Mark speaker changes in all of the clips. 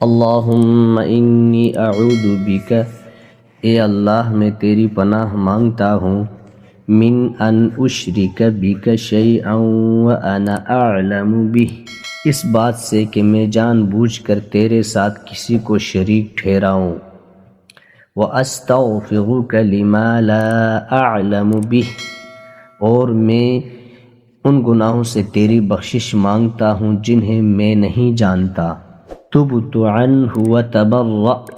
Speaker 1: اللہم انی اعوذ بک، اے اللہ میں تیری پناہ مانگتا ہوں، من ان اشرک بک شیئا وانا اعلم بہ، اس بات سے کہ میں جان بوجھ کر تیرے ساتھ کسی کو شریک ٹھہراؤں، واستغفرک لما لا اعلم بہ، اور میں ان گناہوں سے تیری بخشش مانگتا ہوں جنہیں میں نہیں جانتا، تبت عنہ وتبرأت،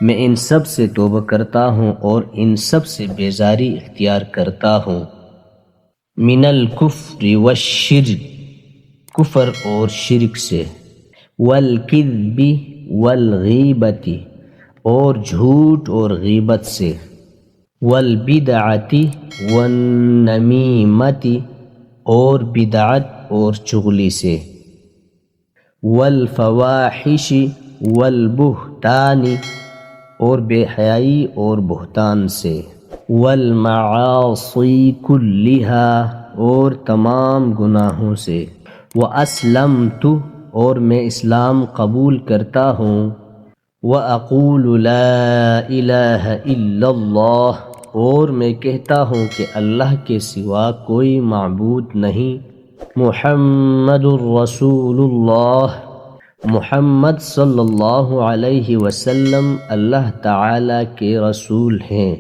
Speaker 1: میں ان سب سے توبہ کرتا ہوں اور ان سب سے بیزاری اختیار کرتا ہوں، من الکفر والشرک، کفر اور شرک سے، والکذب والغیبت، اور جھوٹ اور غیبت سے، والبدعت والنمیمت، اور بدعت اور چغلی سے، والفواحش والبہتان، اور بے حیائی اور بہتان سے، والمعاصی کلہا، اور تمام گناہوں سے، واسلمت، اور میں اسلام قبول کرتا ہوں، واقول لا الہ الا اللہ، اور میں کہتا ہوں کہ اللہ کے سوا کوئی معبود نہیں، محمد الرسول اللہ، محمد صلی اللہ علیہ وسلم اللہ تعالی کے رسول ہیں۔